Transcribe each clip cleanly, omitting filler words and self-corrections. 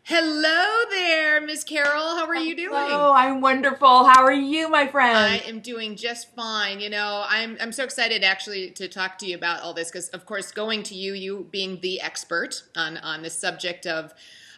Hello there, Miss Carole. How are you doing? Hello, I'm wonderful. How are you, my I friend? am doing just fine. I'm so excited actually to talk to you about all this because, of course, going to you being the expert on this subject of,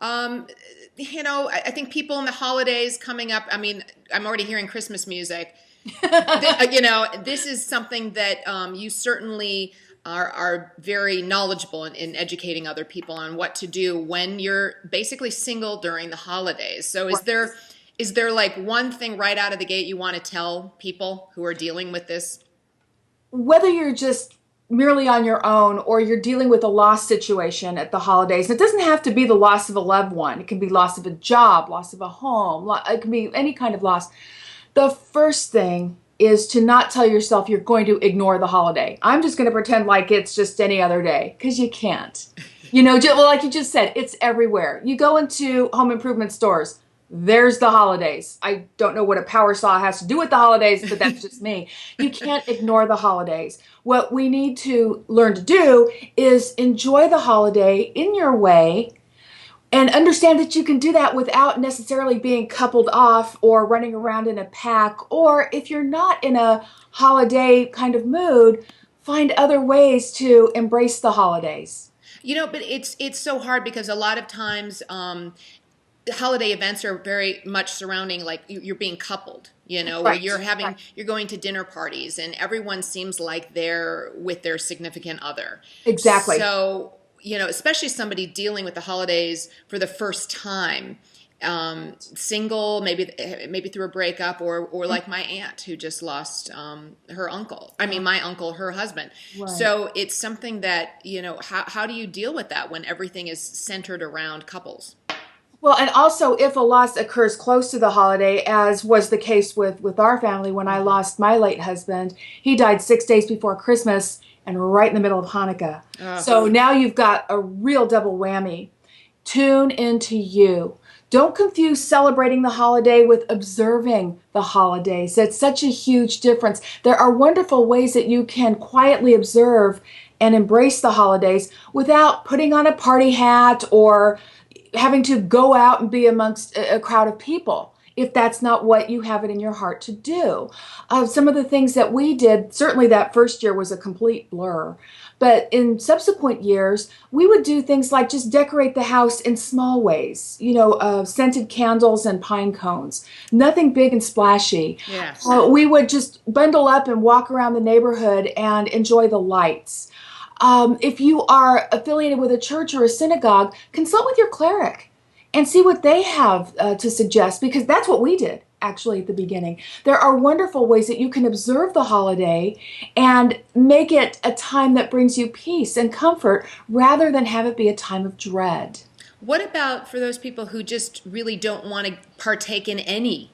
um, I think people in the holidays coming up. I mean, I'm already hearing Christmas music. This is something that you certainly are very knowledgeable in educating other people on what to do when you're basically single during the holidays. So is there like one thing right out of the gate you want to tell people who are dealing with this? Whether you're just merely on your own or you're dealing with a loss situation at the holidays, it doesn't have to be the loss of a loved one. It can be loss of a job, loss of a home, it can be any kind of loss. The first thing is to not tell yourself you're going to ignore the holiday. I'm just going to pretend like it's just any other day, because you can't. Well, like you just said, it's everywhere. You go into home improvement stores, there's the holidays. I don't know what a power saw has to do with the holidays, but that's just me. You can't ignore the holidays. What we need to learn to do is enjoy the holiday in your way and understand that you can do that without necessarily being coupled off or running around in a pack. Or if you're not in a holiday kind of mood, find other ways to embrace the holidays. But it's so hard because a lot of times holiday events are very much surrounding like you're being coupled, where Right. Right. you're going to dinner parties and everyone seems like they're with their significant other. Exactly. So, especially somebody dealing with the holidays for the first time, single, maybe through a breakup, or like my aunt who just lost her uncle. I mean, my uncle, her husband. Right. So it's something that, how do you deal with that when everything is centered around couples? Well, and also if a loss occurs close to the holiday, as was the case with our family when I Hmm. lost my late husband, he died 6 days before Christmas and right in the middle of Hanukkah. Oh, So now you've got a real double whammy. Tune into you. Don't confuse celebrating the holiday with observing the holidays. It's such a huge difference. There are wonderful ways that you can quietly observe and embrace the holidays without putting on a party hat or having to go out and be amongst a crowd of people if that's not what you have it in your heart to do. Some of the things that we did, certainly that first year was a complete blur. But in subsequent years, we would do things like just decorate the house in small ways, scented candles and pine cones, nothing big and splashy. yeah. We would just bundle up and walk around the neighborhood and enjoy the lights. If you are affiliated with a church or a synagogue, consult with your cleric and see what they have to suggest, because that's what we did actually at the beginning. There are wonderful ways that you can observe the holiday and make it a time that brings you peace and comfort rather than have it be a time of dread. What about for those people who just really don't want to partake in any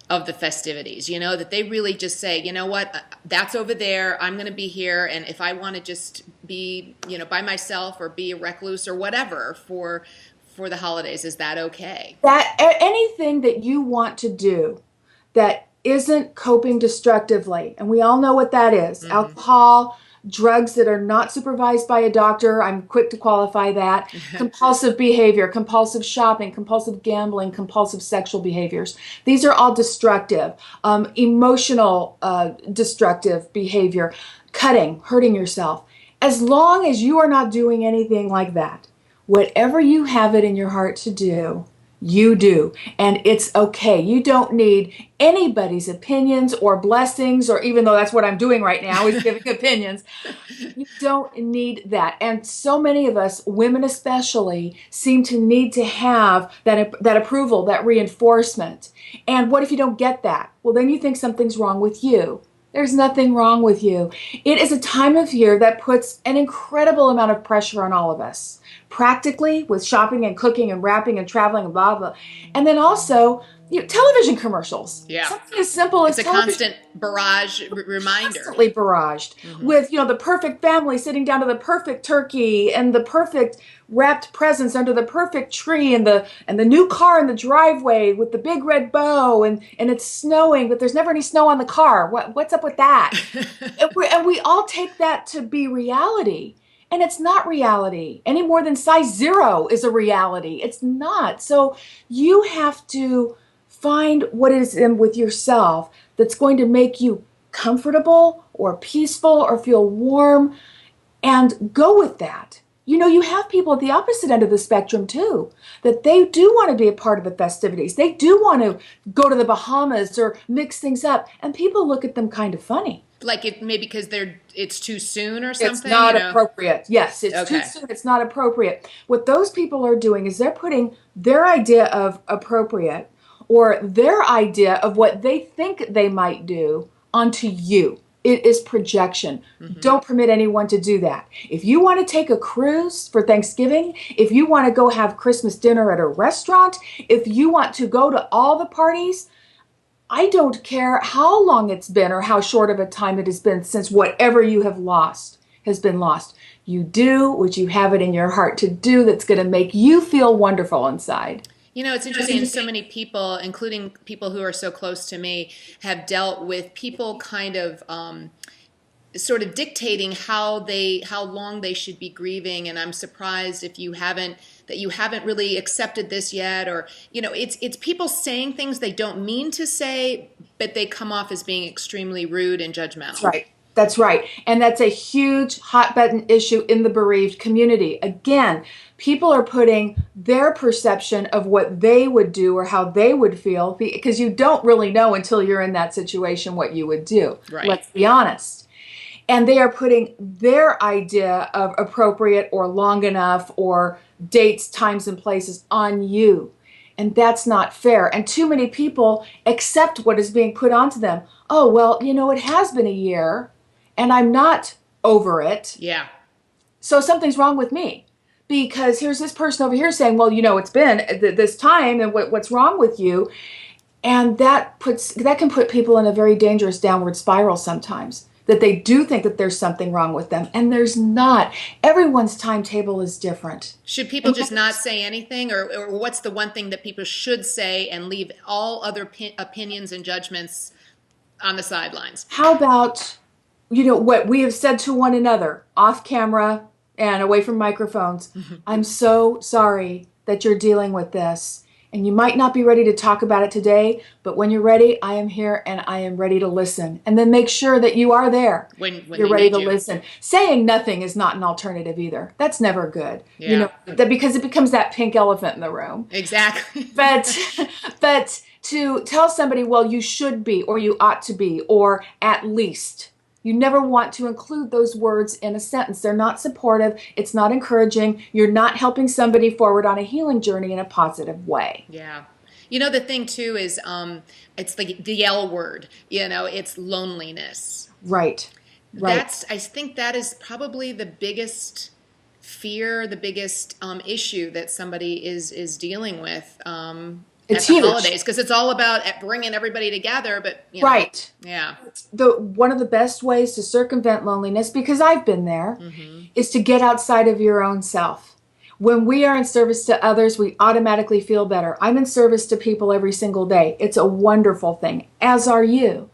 of the festivities, that they really just say, you know what, that's over there, I'm going to be here, and if I want to just be, by myself or be a recluse or whatever for the holidays, is that okay? That anything that you want to do that isn't coping destructively, and we all know what that is: Hmm. alcohol, drugs that are not supervised by a doctor. I'm quick to qualify that. Compulsive behavior, compulsive shopping, compulsive gambling, compulsive sexual behaviors. These are all destructive. Emotional destructive behavior, cutting, hurting yourself. As long as you are not doing anything like that, whatever you have it in your heart to do, you do. And it's okay. You don't need anybody's opinions or blessings, or even though that's what I'm doing right now is giving opinions. You don't need that. And so many of us, women especially, seem to need to have that approval, that reinforcement. And what if you don't get that? Well, then you think something's wrong with you. There's nothing wrong with you. It is a time of year that puts an incredible amount of pressure on all of us. Practically, with shopping and cooking and wrapping and traveling and blah, blah. And then also, television commercials. Yeah. Something as simple It's as a television, constant barrage reminder. constantly barraged Hmm. with the perfect family sitting down to the perfect turkey and the perfect wrapped presents under the perfect tree, and the new car in the driveway with the big red bow, and it's snowing but there's never any snow on the car. What's up with that? And we all take that to be reality. And it's not reality any more than size 0 is a reality. It's not. So you have to find what it is in with yourself that's going to make you comfortable or peaceful or feel warm, and go with that. You know, you have people at the opposite end of the spectrum too, that they do want to be a part of the festivities. They do want to go to the Bahamas or mix things up, and people look at them kind of funny. Like it maybe because it's too soon or It's something, not appropriate. Yes, it's too Okay. soon. It's not appropriate. What those people are doing is they're putting their idea of appropriate or their idea of what they think they might do onto you. It is projection. Don't permit anyone to do that. If you want to take a cruise for Thanksgiving, if you want to go have Christmas dinner at a restaurant, if you want to go to all the parties, I don't care how long it's been or how short of a time it has been since whatever you have lost has been lost. You do what you have it in your heart to do that's going to make you feel wonderful inside. You know, it's interesting. So many people, including people who are so close to me, have dealt with people kind of sort of dictating how long they should be grieving. And I'm surprised if you haven't really accepted this yet, or it's people saying things they don't mean to say, but they come off as being extremely rude and judgmental. That's right. That's right. And that's a huge hot button issue in the bereaved community. Again, people are putting their perception of what they would do or how they would feel, because you don't really know until you're in that situation what you would do. Right. Let's be honest. And they are putting their idea of appropriate or long enough or dates, times, and places on you. And that's not fair. And too many people accept what is being put onto them. Oh, well, it has been a year and I'm not over it. Yeah. So something's wrong with me. Because here's this person over here saying, well, it's been this time and what's wrong with you? And that can put people in a very dangerous downward spiral sometimes. That they do think that there's something wrong with them, and there's not. Everyone's timetable is different. Should people just not say anything, or what's the one thing that people should say and leave all other opinions and judgments on the sidelines? How about, what we have said to one another off camera and away from microphones? I'm so sorry that you're dealing with this. And you might not be ready to talk about it today, but when you're ready, I am here and I am ready to listen. And then make sure that you are there when you're ready to listen. Saying nothing is not an alternative either. That's never good. Yeah. Because it becomes that pink elephant in the room. Exactly. But to tell somebody, well, you should be, or you ought to be, or at least. You never want to include those words in a sentence. They're not supportive. It's not encouraging. You're not helping somebody forward on a healing journey in a positive way. Yeah. The thing too is it's like the L word, it's loneliness. Right. I think that is probably the biggest fear, the biggest issue that somebody is dealing with. It's at the huge. Holidays, because it's all about bringing everybody together, but right. Yeah. One of the best ways to circumvent loneliness, because I've been there, is to get outside of your own self. When we are in service to others, we automatically feel better. I'm in service to people every single day. It's a wonderful thing, as are you.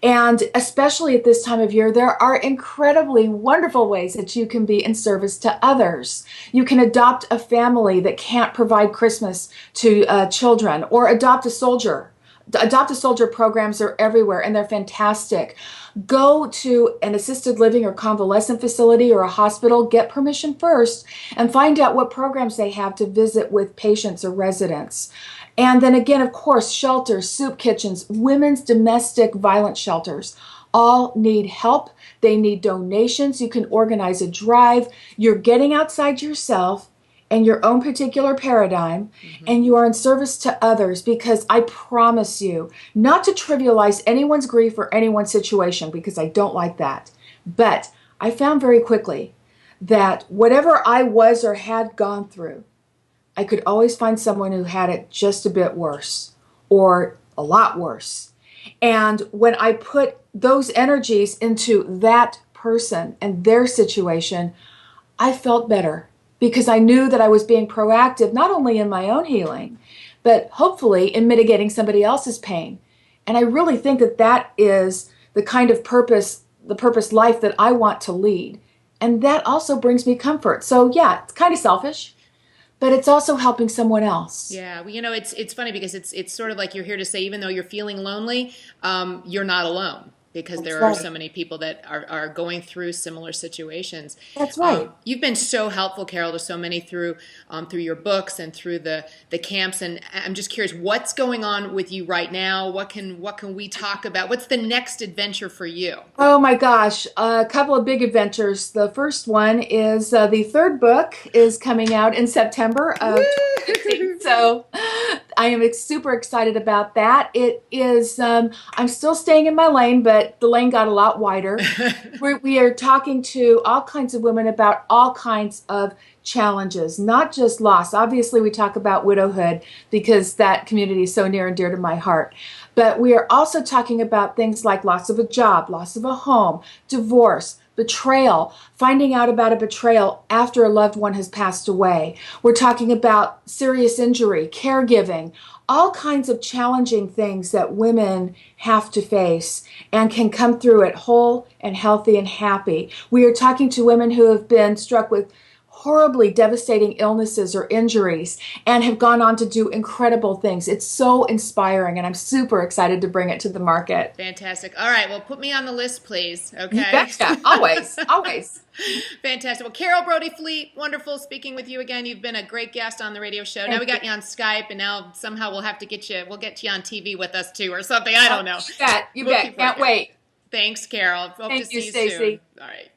And especially at this time of year, there are incredibly wonderful ways that you can be in service to others. You can adopt a family that can't provide Christmas to children, or adopt a soldier. Adopt a soldier programs are everywhere, and they're fantastic. Go to an assisted living or convalescent facility or a hospital, get permission first, and find out what programs they have to visit with patients or residents. And then again, of course, shelters, soup kitchens, women's domestic violence shelters all need help. They need donations. You can organize a drive. You're getting outside yourself and your own particular paradigm, and you are in service to others, because I promise you not to trivialize anyone's grief or anyone's situation, because I don't like that. But I found very quickly that whatever I was or had gone through, I could always find someone who had it just a bit worse or a lot worse. And when I put those energies into that person and their situation, I felt better, because I knew that I was being proactive, not only in my own healing, but hopefully in mitigating somebody else's pain. And I really think that that is the kind of purpose, the purpose life that I want to lead. And that also brings me comfort. So yeah, it's kind of selfish, but it's also helping someone else. Yeah, well, it's funny because it's sort of like you're here to say, even though you're feeling lonely, you're not alone because That's there are right. so many people that are going through similar situations. That's right. You've been so helpful, Carole, to so many through your books and through the camps. And I'm just curious, what's going on with you right now? What can we talk about? What's the next adventure for you? Oh my gosh, a couple of big adventures. The first one is the third book is coming out in September of 2015. So I am super excited about that. It is, I'm still staying in my lane, but the lane got a lot wider. We are talking to all kinds of women about all kinds of challenges, not just loss. Obviously, we talk about widowhood because that community is so near and dear to my heart. But we are also talking about things like loss of a job, loss of a home, divorce, betrayal, finding out about a betrayal after a loved one has passed away. We're talking about serious injury, caregiving, all kinds of challenging things that women have to face and can come through it whole and healthy and happy. We are talking to women who have been struck with horribly devastating illnesses or injuries and have gone on to do incredible things. It's so inspiring, and I'm super excited to bring it to the market. Fantastic. All right, well, put me on the list, please. You Okay. betcha. Always, always. Fantastic. Well, Carole Brody Fleet, wonderful speaking with you again. You've been a great guest on the radio show. Now we Thank you. got you on Skype, and now somehow we'll have to we'll get you on TV with us too, or something. I don't know. You bet. You We'll bet. keep Can't working. wait. Thanks, Carole. Hope to Thank see you, you soon. Stacy. All right.